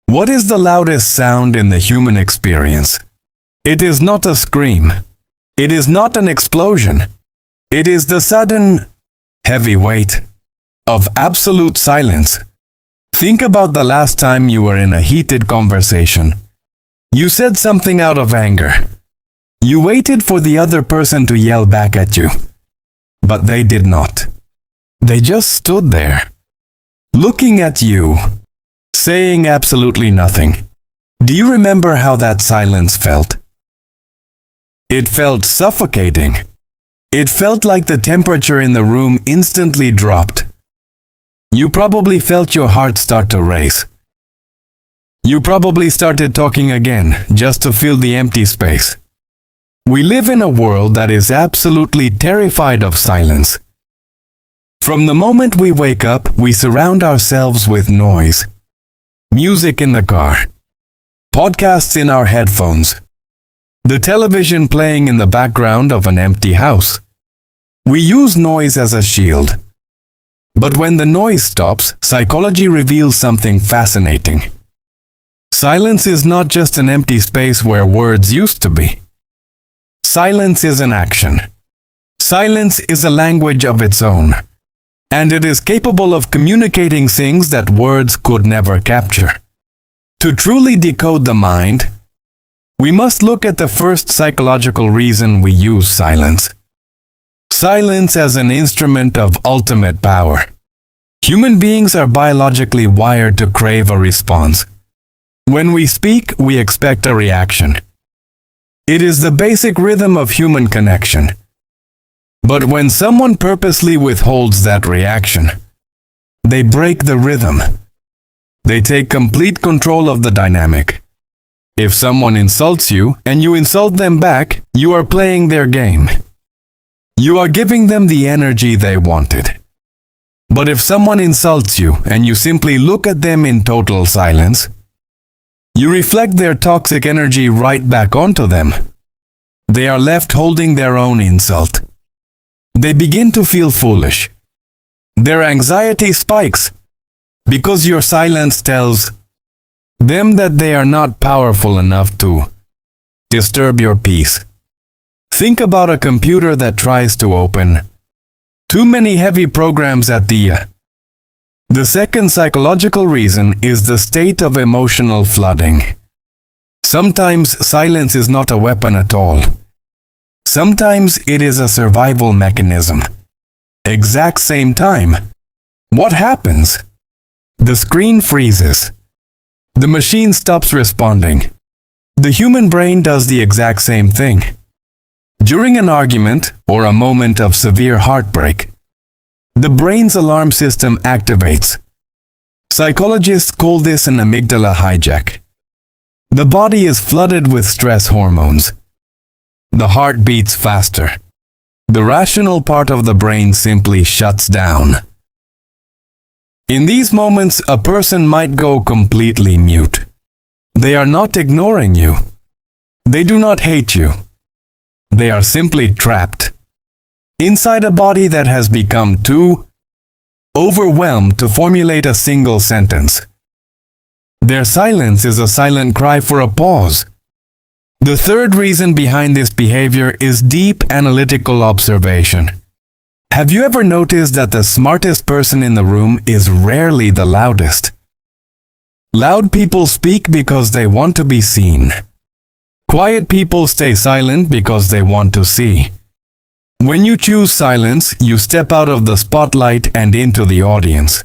What is the loudest sound in the human experience? It is not a scream. It is not an explosion. It is the sudden, heavy weight of absolute silence. Think about the last time you were in a heated conversation. You said something out of anger. You waited for the other person to yell back at you. But they did not. They just stood there, looking at you, saying absolutely nothing. Do you remember how that silence felt? It felt suffocating. It felt like the temperature in the room instantly dropped. You probably felt your heart start to race. You probably started talking again, just to fill the empty space. We live in a world that is absolutely terrified of silence. From the moment we wake up, we surround ourselves with noise. Music in the car, podcasts in our headphones, the television playing in the background of an empty house. We use noise as a shield. But when the noise stops, psychology reveals something fascinating. Silence is not just an empty space where words used to be. Silence is an action. Silence is a language of its own, and it is capable of communicating things that words could never capture. To truly decode the mind, we must look at the first psychological reason we use silence. Silence as an instrument of ultimate power. Human beings are biologically wired to crave a response. When we speak, we expect a reaction. It is the basic rhythm of human connection. But when someone purposely withholds that reaction, they break the rhythm. They take complete control of the dynamic. If someone insults you and you insult them back, you are playing their game. You are giving them the energy they wanted. But if someone insults you and you simply look at them in total silence, you reflect their toxic energy right back onto them. They are left holding their own insult. They begin to feel foolish. Their anxiety spikes because your silence tells them that they are not powerful enough to disturb your peace. Think about a computer that tries to open too many heavy programs at The second psychological reason is the state of emotional flooding. Sometimes silence is not a weapon at all. Sometimes it is a survival mechanism. Exact same time. What happens? The screen freezes. The machine stops responding. The human brain does the exact same thing. During an argument or a moment of severe heartbreak, the brain's alarm system activates. Psychologists call this an amygdala hijack. The body is flooded with stress hormones. The heart beats faster. The rational part of the brain simply shuts down. In these moments, a person might go completely mute. They are not ignoring you. They do not hate you. They are simply trapped inside a body that has become too overwhelmed to formulate a single sentence. Their silence is a silent cry for a pause. The third reason behind this behavior is deep analytical observation. Have you ever noticed that the smartest person in the room is rarely the loudest? Loud people speak because they want to be seen. Quiet people stay silent because they want to see. When you choose silence, you step out of the spotlight and into the audience.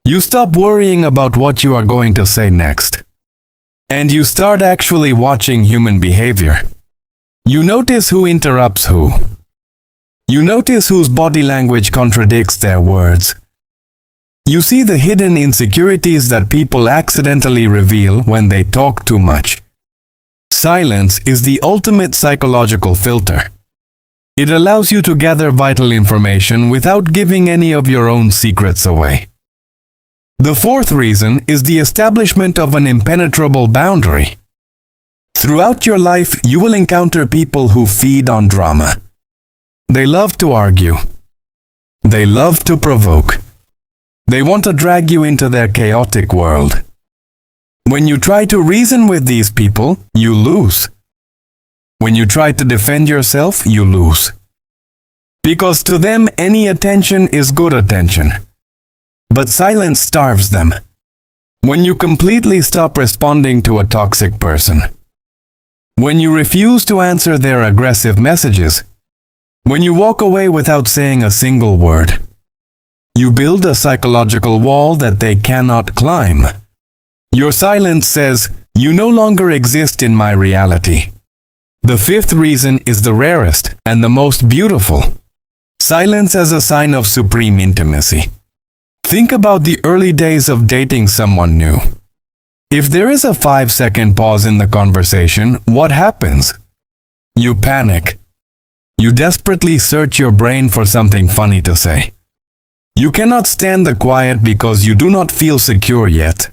You stop worrying about what you are going to say next. And you start actually watching human behavior. You notice who interrupts who. You notice whose body language contradicts their words. You see the hidden insecurities that people accidentally reveal when they talk too much. Silence is the ultimate psychological filter. It allows you to gather vital information without giving any of your own secrets away. The fourth reason is the establishment of an impenetrable boundary. Throughout your life, you will encounter people who feed on drama. They love to argue. They love to provoke. They want to drag you into their chaotic world. When you try to reason with these people, you lose. When you try to defend yourself, you lose. Because to them, any attention is good attention. But silence starves them. When you completely stop responding to a toxic person, when you refuse to answer their aggressive messages, when you walk away without saying a single word, you build a psychological wall that they cannot climb. Your silence says, "You no longer exist in my reality." The fifth reason is the rarest and the most beautiful. Silence as a sign of supreme intimacy. Think about the early days of dating someone new. If there is a 5-second pause in the conversation, what happens? You panic. You desperately search your brain for something funny to say. You cannot stand the quiet because you do not feel secure yet.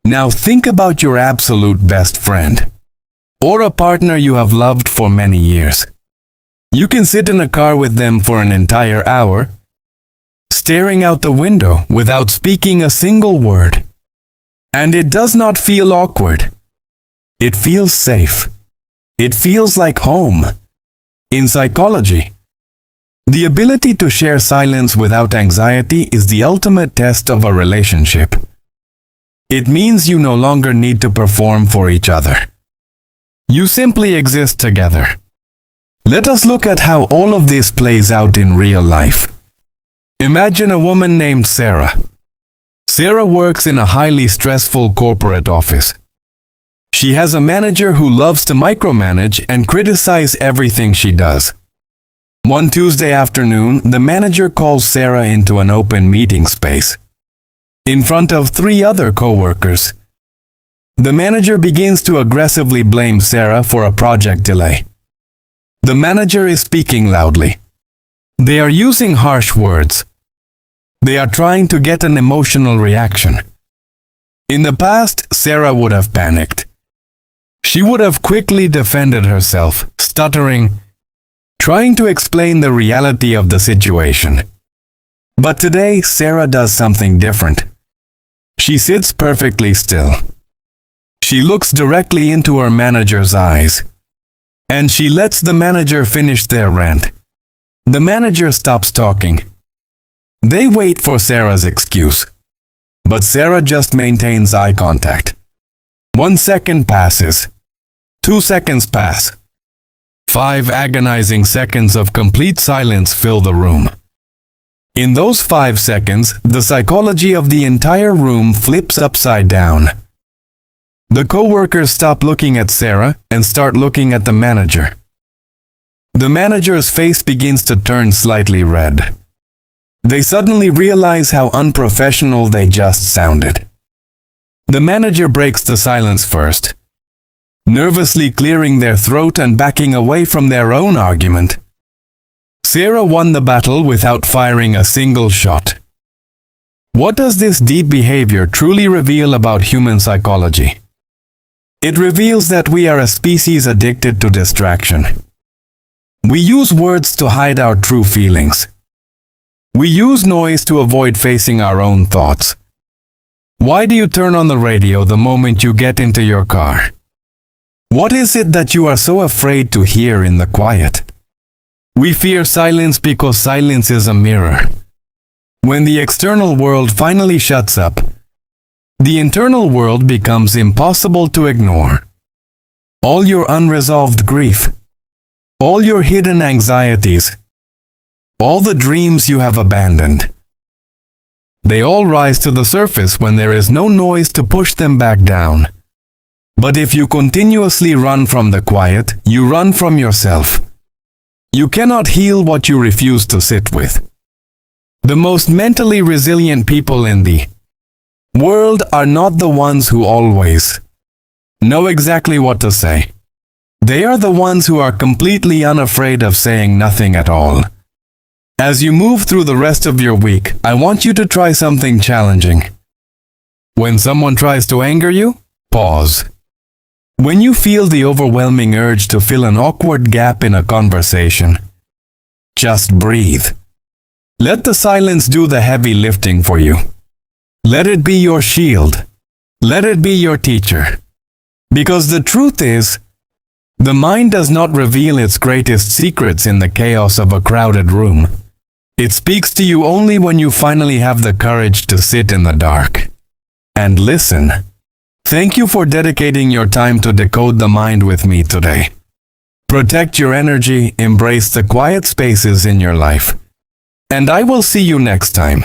Now think about your absolute best friend, or a partner you have loved for many years. You can sit in a car with them for an entire hour, staring out the window without speaking a single word. And it does not feel awkward. It feels safe. It feels like home. In psychology, the ability to share silence without anxiety is the ultimate test of a relationship. It means you no longer need to perform for each other. You simply exist together. Let us look at how all of this plays out in real life. Imagine a woman named Sarah. Sarah works in a highly stressful corporate office. She has a manager who loves to micromanage and criticize everything she does. One Tuesday afternoon, the manager calls Sarah into an open meeting space. In front of 3 other co-workers, the manager begins to aggressively blame Sarah for a project delay. The manager is speaking loudly. They are using harsh words. They are trying to get an emotional reaction. In the past, Sarah would have panicked. She would have quickly defended herself, stuttering, trying to explain the reality of the situation. But today, Sarah does something different. She sits perfectly still. She looks directly into her manager's eyes, and she lets the manager finish their rant. The manager stops talking. They wait for Sarah's excuse, but Sarah just maintains eye contact. 1 second passes. 2 seconds pass. 5 agonizing seconds of complete silence fill the room. In those 5 seconds, the psychology of the entire room flips upside down. The co-workers stop looking at Sarah and start looking at the manager. The manager's face begins to turn slightly red. They suddenly realize how unprofessional they just sounded. The manager breaks the silence first, nervously clearing their throat and backing away from their own argument. Sarah won the battle without firing a single shot. What does this deep behavior truly reveal about human psychology? It reveals that we are a species addicted to distraction. We use words to hide our true feelings. We use noise to avoid facing our own thoughts. Why do you turn on the radio the moment you get into your car? What is it that you are so afraid to hear in the quiet? We fear silence because silence is a mirror. When the external world finally shuts up, the internal world becomes impossible to ignore. All your unresolved grief, all your hidden anxieties, all the dreams you have abandoned, they all rise to the surface when there is no noise to push them back down. But if you continuously run from the quiet, you run from yourself. You cannot heal what you refuse to sit with. The most mentally resilient people in the world are not the ones who always know exactly what to say. They are the ones who are completely unafraid of saying nothing at all. As you move through the rest of your week, I want you to try something challenging. When someone tries to anger you, pause. When you feel the overwhelming urge to fill an awkward gap in a conversation, just breathe. Let the silence do the heavy lifting for you. Let it be your shield. Let it be your teacher. Because the truth is, the mind does not reveal its greatest secrets in the chaos of a crowded room. It speaks to you only when you finally have the courage to sit in the dark and listen. Thank you for dedicating your time to decode the mind with me today. Protect your energy, embrace the quiet spaces in your life. And I will see you next time.